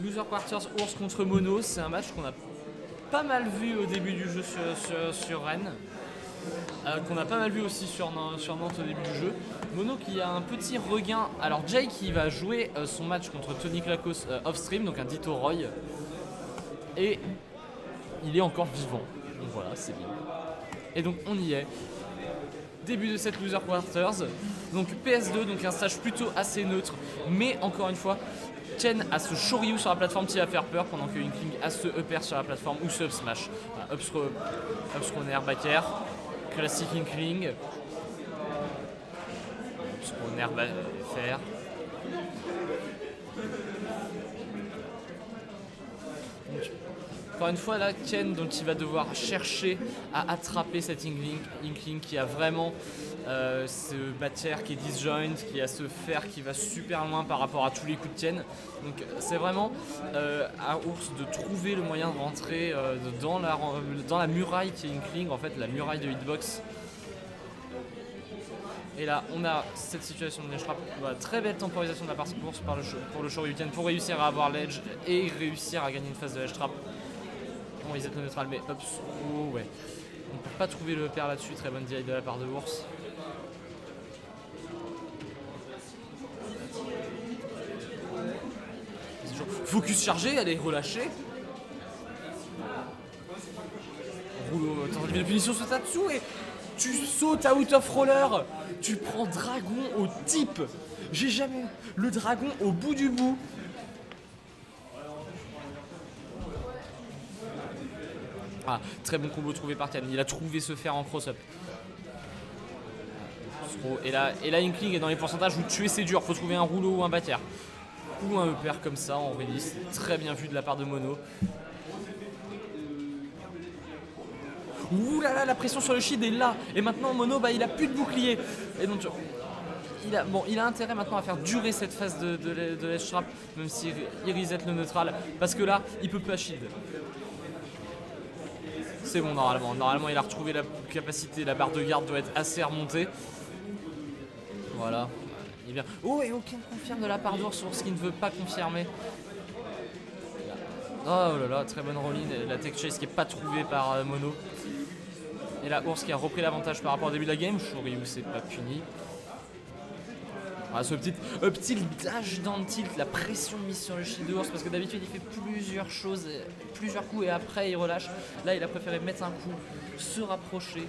Loser Quarters, ours contre Mono, c'est un match qu'on a pas mal vu au début du jeu sur Rennes. Qu'on a pas mal vu aussi sur Nantes au début du jeu. Mono qui a un petit regain. Alors Jay qui va jouer son match contre Tony Klakos off-stream, donc un Ditto Roy. Et il est encore vivant. Donc voilà, c'est bien. Et donc on y est. Début de cette Loser Quarters. Donc PS2, donc un stage plutôt assez neutre. Mais encore une fois, Ken a ce Shoryu sur la plateforme qui va faire peur pendant que Inkling a ce upper sur la plateforme ou ce up smash. Voilà, up air back air. Classique Inkling. Up air faire. Encore une fois là, Ken donc il va devoir chercher à attraper cet Inkling qui a vraiment ce bâtière qui est disjoint, qui a ce fer qui va super loin par rapport à tous les coups de Ken. Donc c'est vraiment à Ours de trouver le moyen de rentrer dans la muraille qui est Inkling, en fait la muraille de hitbox. Et là, on a cette situation de ledge trap. Voilà, très belle temporisation de la partie course pour le Shoryu Ken pour réussir à avoir l'edge et réussir à gagner une phase de ledge trap. Bon, ils étaient neutral, mais hop, oh, ouais. On ne peut pas trouver le pair là-dessus. Très bonne DI de la part de Ours. Focus chargé, elle est relâchée. Rouleau, tentative de punition sur Tatsu et tu sautes out of roller. Tu prends dragon au type. J'ai jamais eu le dragon au bout du bout. Ah, très bon combo trouvé par Ken. Il a trouvé ce fer en cross-up. Et là, Inkling est dans les pourcentages où tuer c'est dur. Faut trouver un rouleau ou un bâtière. Ou un upper comme ça en release. Très bien vu de la part de Mono. Ouh là là, la pression sur le shield est là. Et maintenant Mono, il a plus de bouclier. Et donc il a intérêt maintenant à faire durer cette phase de ledge trap, même s'il reset le neutral. Parce que là, il peut pas shield. C'est bon normalement. Normalement il a retrouvé la capacité, la barre de garde doit être assez remontée. Voilà. Il est bien. Oh, et aucun confirme de la part d'Ours sur ce qui ne veut pas confirmer. Oh là là, très bonne rolling. La tech chase qui n'est pas trouvée par Mono. Et là, Ours qui a repris l'avantage par rapport au début de la game. Shoryu, c'est pas puni. Ah, ce petit dash dans le tilt, la pression mise sur le shield de Ours, parce que d'habitude il fait plusieurs choses, plusieurs coups et après il relâche. Là, il a préféré mettre un coup, se rapprocher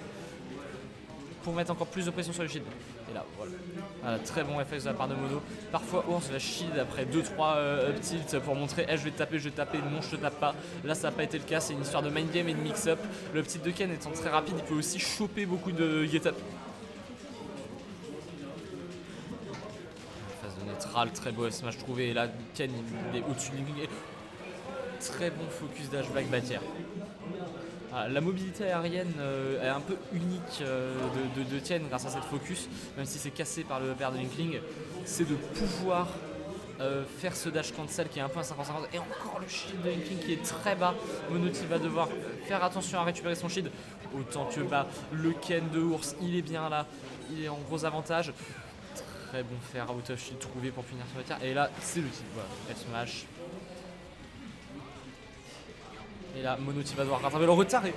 pour mettre encore plus de pression sur le shield. Et là, voilà, très bon FX de la part de Mono. Parfois, Ours va shield après 2-3 up tilt pour montrer je vais te taper, non je te tape pas. Là, ça n'a pas été le cas, c'est une histoire de mind game et de mix-up. Le petit de Ken étant très rapide, il peut aussi choper beaucoup de get-up. Phase de neutral, très beau smash trouvé. Et là, Ken il est au-dessus de l'Inkling. Très bon focus dashback bâtière. Ah, la mobilité aérienne est un peu unique de Tien grâce à cette focus, même si c'est cassé par le pair de Inkling, c'est de pouvoir faire ce dash cancel qui est un peu à 50-50 et encore le shield de Inkling qui est très bas. Monoti va devoir faire attention à récupérer son shield autant que bas. Le Ken de Ours, il est bien là, il est en gros avantage. Très bon faire out of shield trouvé pour finir sur le tir et là c'est le tilt, voilà, F-smash. Et là, Monoti va devoir rattraper le retard et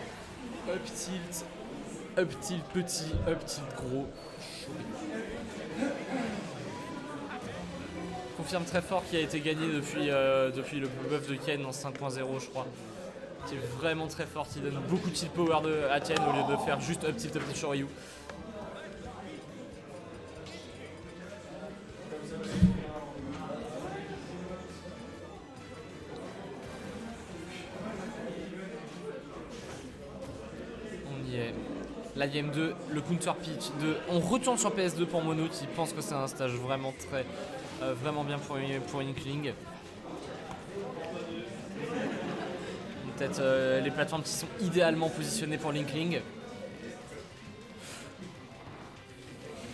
up tilt petit, up tilt gros. Confirme très fort qui a été gagné depuis le buff de Ken en 5.0 je crois. Qui est vraiment très fort, il donne beaucoup de tilt power à Ken au lieu de faire juste up tilt Shoryu. La game 2, le counter pitch 2. On retourne sur PS2 pour Mono qui pense que c'est un stage vraiment vraiment bien pour Inkling. Peut-être les plateformes qui sont idéalement positionnées pour l'Inkling.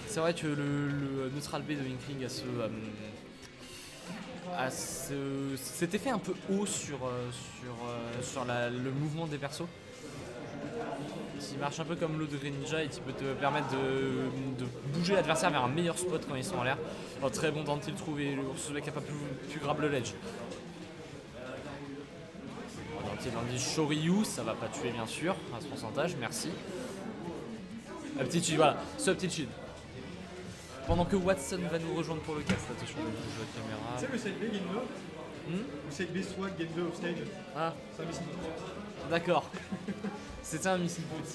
C'est vrai que le neutral B de Inkling a cet effet un peu haut sur le mouvement des persos. Qui marche un peu comme l'eau de Greninja et qui peut te permettre de bouger l'adversaire vers un meilleur spot quand ils sont en l'air. Alors, très bon dans le tilt trouvé, l'ours qui n'a pas pu grab le ledge. Dantil, Shoryu, ça va pas tuer bien sûr, à ce pourcentage, merci. La petite shield, voilà, subtil shield. Pendant que Watson va nous rejoindre pour le cast, attention, je bouge la caméra. Tu sais le side B Gendo Le side B swag Gendo stage, Ah, c'est un missile. d'accord. C'était un missile boot.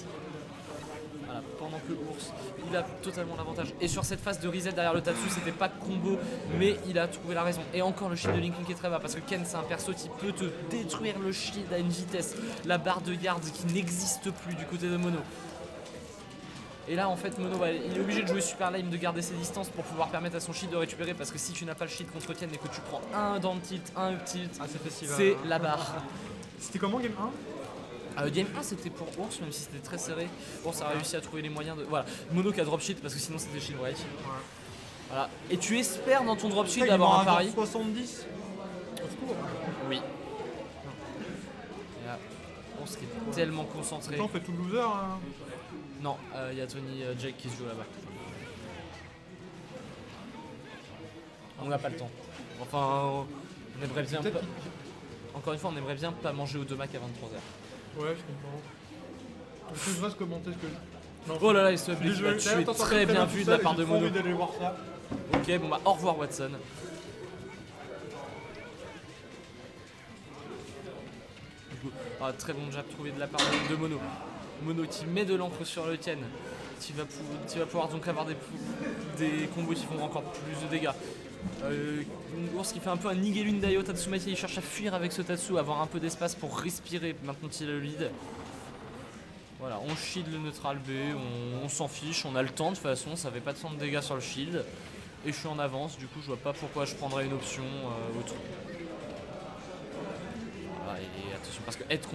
Voilà, pendant que Ours, il a totalement l'avantage. Et sur cette phase de reset derrière le Tatsu, c'était pas combo, mais il a trouvé la raison. Et encore le shield de Link Link est très bas, parce que Ken c'est un perso qui peut te détruire le shield à une vitesse. La barre de garde qui n'existe plus du côté de Mono. Et là en fait Mono il est obligé de jouer super lame, de garder ses distances pour pouvoir permettre à son shield de récupérer, parce que si tu n'as pas le shield contre Ken et que tu prends un down tilt, un up tilt, c'est la barre. C'était comment game 1 Game 1 c'était pour Ours, même si c'était très serré. Ours a réussi à trouver les moyens de... Voilà, Mono qui a drop shield parce que sinon c'était shield break. Voilà. Et tu espères dans ton drop shield d'avoir un pari. 70 Oui. Et là, Ours qui est tellement concentré. Attends, on fait tout le loser hein. Non, il y a Tony Jake qui se joue là-bas. On n'a pas le temps. Enfin, on aimerait bien pas... Encore une fois, on aimerait bien pas manger au 2 Mac à 23h. Ouais, je comprends. Je vais commenter ce que... Non, oh là là, il se blesse, tu es très bien vu de la part de Mono. J'ai envie d'aller voir ça. Ok, bon bah au revoir Watson. Très bon jab trouvé de la part de Mono. Mono qui met de l'encre sur le Ken. Tu vas pouvoir donc avoir des combos qui font encore plus de dégâts. Ours qui fait un peu un Nigelun Daio Tatsumaki, il cherche à fuir avec ce Tatsu, avoir un peu d'espace pour respirer maintenant qu'il a le lead. Voilà, on shield le neutral B, on s'en fiche, on a le temps de toute façon, ça fait pas tant de dégâts sur le shield. Et je suis en avance, du coup je vois pas pourquoi je prendrais une option autre. Voilà, et attention, parce que être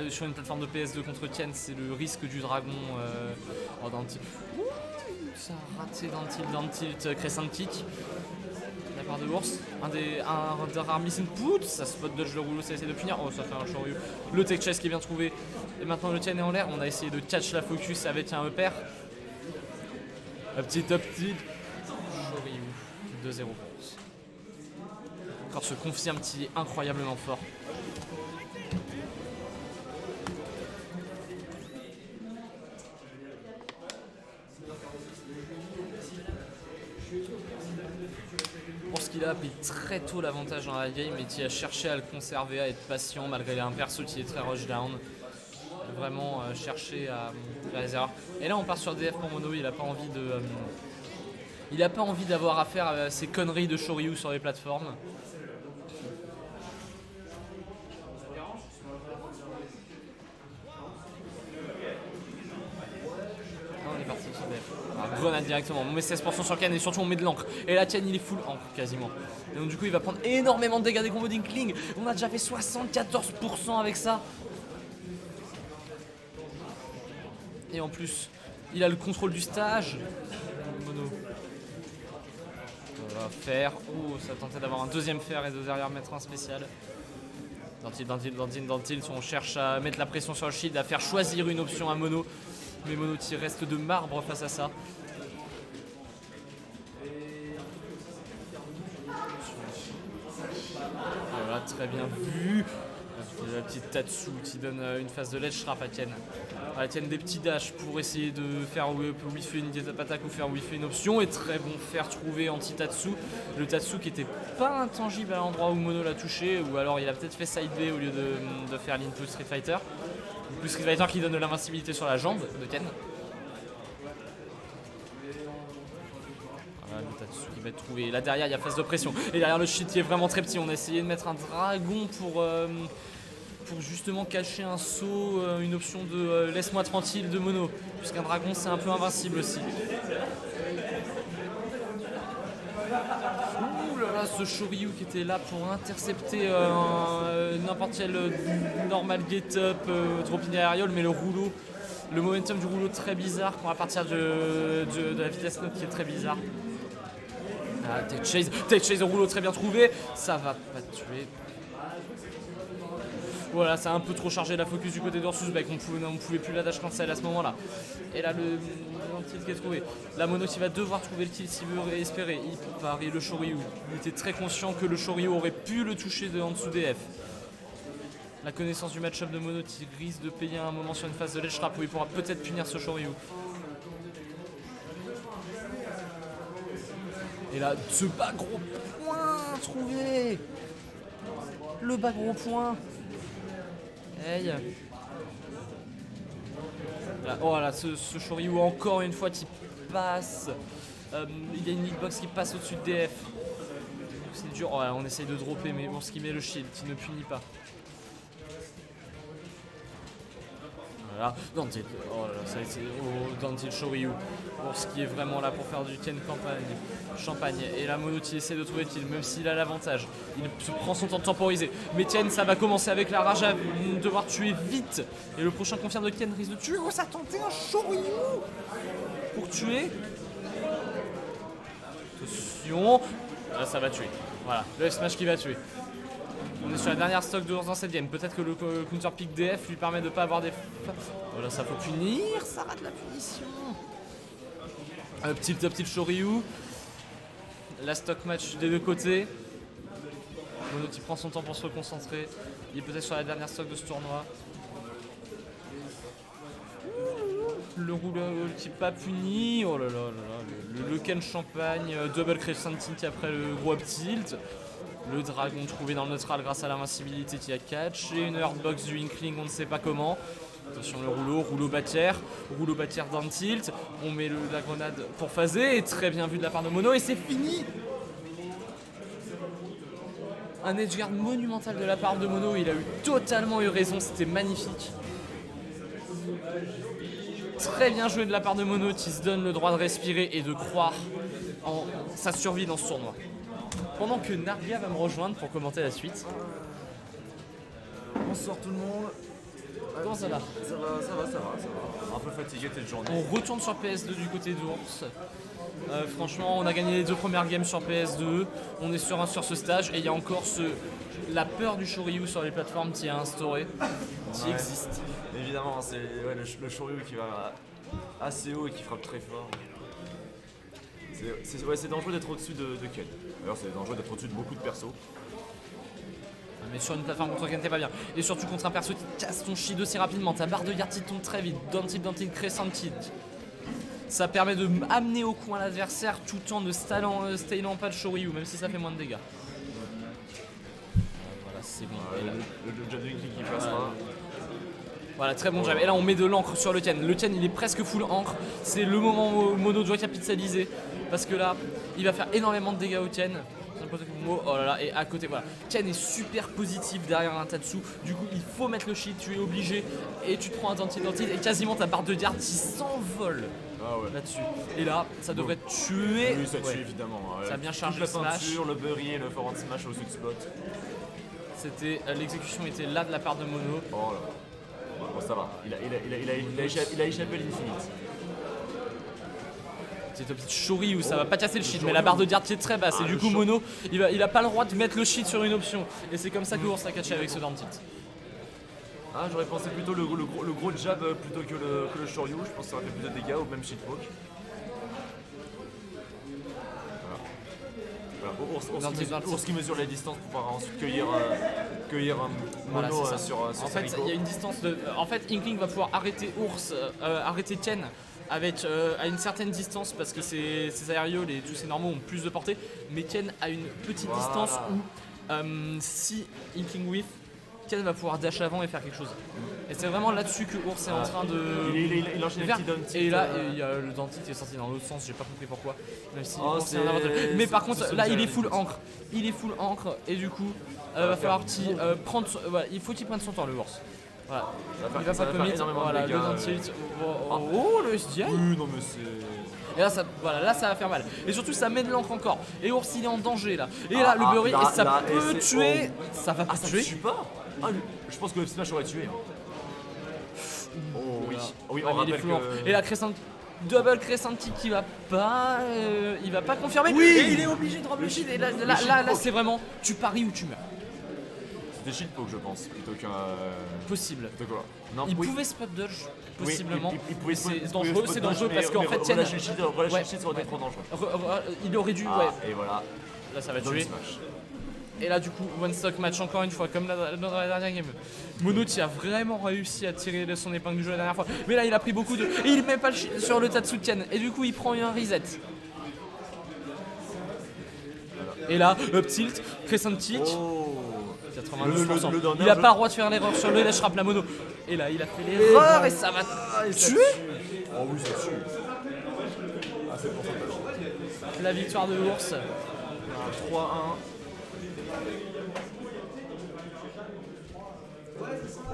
sur une plateforme de PS2 contre Ken, c'est le risque du dragon d'un type. Ça a raté d'un tilt crescent kick. De la part de l'ours, un des rares missing put, ça spot dodge le rouleau, ça essaie de punir. Oh, ça fait un Shoryu. Le tech chase qui est bien trouvé. Et maintenant le Ken est en l'air, on a essayé de catch la focus avec un upper. Un petit up tilt. Shoryu, 2-0. Encore ce confirme qui est incroyablement fort. Pour ce qu'il a pris très tôt l'avantage dans la game et qui a cherché à le conserver, à être patient malgré un perso qui est très rushdown. Vraiment chercher à faire les erreurs. Et là on part sur DF pour Mono, il a pas envie de... il a pas envie d'avoir affaire à ces conneries de Shoryu sur les plateformes. On est parti sur DF. Grenade directement, on met 16% sur le Ken et surtout on met de l'encre. Et la tienne il est full encre quasiment. Et donc du coup il va prendre énormément de dégâts des combos d'Inkling. On a déjà fait 74% avec ça. Et en plus, il a le contrôle du stage. Mono. On va faire. Oh, ça tentait d'avoir un deuxième fer et de derrière mettre un spécial. Dantil. On cherche à mettre la pression sur le shield, à faire choisir une option à Mono. Mais Mono qui reste de marbre face à ça. Voilà, très bien vu. La petite Tatsu qui donne une phase de ledge trap à Ken. Elle tienne des petits dashs pour essayer de faire whiffer une get-up attack ou faire whiffer une option. Et très bon faire trouver anti-Tatsu. Le Tatsu qui était pas intangible à l'endroit où Mono l'a touché. Ou alors il a peut-être fait side B au lieu de faire l'input Street Fighter. Plus Street Fighter qui donne de l'invincibilité sur la jambe de Ken. Voilà, le Tatsu qui va être trouvé. Là derrière il y a phase de pression. Et derrière le shield qui est vraiment très petit. On a essayé de mettre un dragon pour justement cacher un saut, une option de laisse-moi tranquille de Mono. Puisqu'un dragon c'est un peu invincible aussi. Ouh là là, ce Shoryu qui était là pour intercepter n'importe quel normal get-up, dropping aerial, mais le rouleau, le momentum du rouleau très bizarre quand à partir de la vitesse note qui est très bizarre. Ah, Tech chase au rouleau très bien trouvé, ça va pas tuer. Voilà, ça a un peu trop chargé la focus du côté d'Ursus, on pouvait plus la dash cancel à ce moment là. Et là le tilt qui est trouvé. La Mono qui va devoir trouver le tilt s'il veut espérer. Il parie le Shoryu. Il était très conscient que le Shoryu aurait pu le toucher de en dessous DF. La connaissance du match-up de Mono qui risque de payer un moment sur une phase de ledge trap où il pourra peut-être punir ce Shoryu. Et là, ce bas gros point trouvé. Le bas gros point. Hey. Là, oh là, ce Shoryu encore une fois qui passe. Il y a une hitbox qui passe au-dessus de DF. C'est dur, oh là, on essaye de dropper mais bon, ce qui met le shield, qui ne punit pas. Voilà, Dante, oh là là, ça a été Dante Shoryu, pour ce qui est vraiment là pour faire du Ken champagne. Et la Mono qui essaie de trouver le kill, même s'il a l'avantage, il se prend son temps de temporiser. Mais Ken, ça va commencer avec la rage à devoir tuer vite. Et le prochain confirme de Ken risque de tuer. Oh, ça a tenté un Shoryu pour tuer. Attention, là ça va tuer. Voilà, le F-Smash qui va tuer. On est sur la dernière stock de dans cette game. Peut-être que le counter pick DF lui permet de ne pas avoir des... Voilà, ça faut punir, ça rate la punition. Petit Shoryu. La stock match des deux côtés. Mono qui prend son temps pour se reconcentrer. Il est peut-être sur la dernière stock de ce tournoi. Le rouleur qui n'est pas puni. Oh là là là là. Le Ken Champagne, double crescent tilt après le gros up tilt. Le dragon trouvé dans le neutral grâce à l'invincibilité qui a catch. Et une hurtbox du Inkling, on ne sait pas comment. Attention le rouleau bâtière down tilt. On met la grenade pour phaser. Et très bien vu de la part de Mono. Et c'est fini. Un edgeguard monumental de la part de Mono. Il a totalement eu raison. C'était magnifique. Très bien joué de la part de Mono qui se donne le droit de respirer et de croire en sa survie dans ce tournoi. Pendant que Nargia va me rejoindre pour commenter la suite. Bonsoir tout le monde. Comment ça va ? Ça va. Un peu fatigué cette journée. On retourne sur PS2 du côté d'Ours. Franchement, on a gagné les 2 premières games sur PS2. On est sur ce stage et il y a encore la peur du Shoryu sur les plateformes qui est instaurée, qui existe. Évidemment, c'est le Shoryu qui va assez haut et qui frappe très fort. C'est dangereux d'être au-dessus de Ken. D'ailleurs, c'est dangereux d'être au-dessus de beaucoup de persos. Mais sur une plateforme contre Ken, t'es pas bien. Et surtout contre un perso qui casse ton shield aussi rapidement. Ta barre de garde qui tombe très vite. Dante crescent tilt. Ça permet de amener au coin l'adversaire tout en ne stylant pas de Shoryu, même si ça fait moins de dégâts. Voilà, c'est bon. Le jab de Inkling qui passera. Voilà, très bon jab. Et là, on met de l'encre sur le Ken. Le Ken, il est presque full encre. C'est le moment où Mono doit capitaliser. Parce que là, il va faire énormément de dégâts au Ken. Oh là là, et à côté, voilà. Ken est super positif derrière un Tatsu. Du coup, il faut mettre le shield, tu es obligé. Et tu te prends un dentiste et quasiment ta barre de garde qui s'envole là-dessus. Et là, ça devrait tuer. Oui, ça tue évidemment. Ça a bien chargé la le smash. ceinture, le burry et le forward smash au sweet spot. L'exécution était là de la part de Mono. Oh là. Bon, ça va. Il a échappé l'infinite. C'est un petit Shoryu où ça va pas casser le shield, mais la barre de garde qui est très basse. Et du coup, Mono, il a pas le droit de mettre le shield sur une option. Et c'est comme ça que Ours a catché avec ce down tilt. Ah, j'aurais pensé plutôt le gros jab plutôt que le Shoryu. Je pense que ça aurait fait plus de dégâts ou même shield poke. Voilà. Ours qui mesure la distance pour pouvoir ensuite cueillir Voilà, Mono c'est ça. sur En fait, il y a une distance de. En fait, Inkling va pouvoir arrêter arrêter Ken avec à une certaine distance parce que ses aérioles et tous ses normaux ont plus de portée. Mais Ken a une petite distance où si Inkling whiff, Ken va pouvoir dash avant et faire quelque chose. Et c'est vraiment là-dessus que Ours est en train de. Il enchaîne les petits down tilt. Et là, il y a le down tilt qui est sorti dans l'autre sens, j'ai pas compris pourquoi. Même si c'est un avantage. Mais par contre, là, il est full encre. encre. Il est full encre et du coup, va falloir prendre. Voilà, il faut qu'il prenne son temps, le Ours. Voilà. Il va pas commit. Voilà, le down tilt. Oh, le SDI. Oui, non, mais c'est. Et là ça, là, ça va faire mal. Et surtout, ça met de l'encre encore. Et Ours, il est en danger là. Et là, le burry, et ça peut tuer. Ça va pas tuer. Ça tue pas. Je pense que le smash aurait tué. Oh oui. Oui, on rappelle que... Et la crescent, double crescent qui va pas, il va pas confirmer. Oui. Et il est obligé de drop le shield. Et là, c'est vraiment, tu paries ou tu meurs. C'était shield poke, je pense, plutôt qu'un. Possible. De quoi? Non, il pouvait spot dodge, possiblement. Il pouvait c'est dangereux parce qu'en fait, relâcher le shield, ça aurait été trop dangereux. Il aurait dû, Et voilà. Là, ça va tuer. Et là du coup, one stock match encore une fois, comme dans la dernière game. Mono qui a vraiment réussi à tirer de son épingle du jeu la dernière fois. Mais là il a pris beaucoup de... Et il met pas sur le tas de soutien. Et du coup il prend un reset. Et là, up tilt, crescent kick. Oh. 92%. Le Il a pas le droit de faire l'erreur sur le dash rap la mono. Et là il a fait l'erreur et ça va tuer. Oh oui, ça tue. Ah, c'est le pourcentage. La victoire de l'ours. 3-1.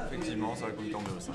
Effectivement, ça va comme temps de 5.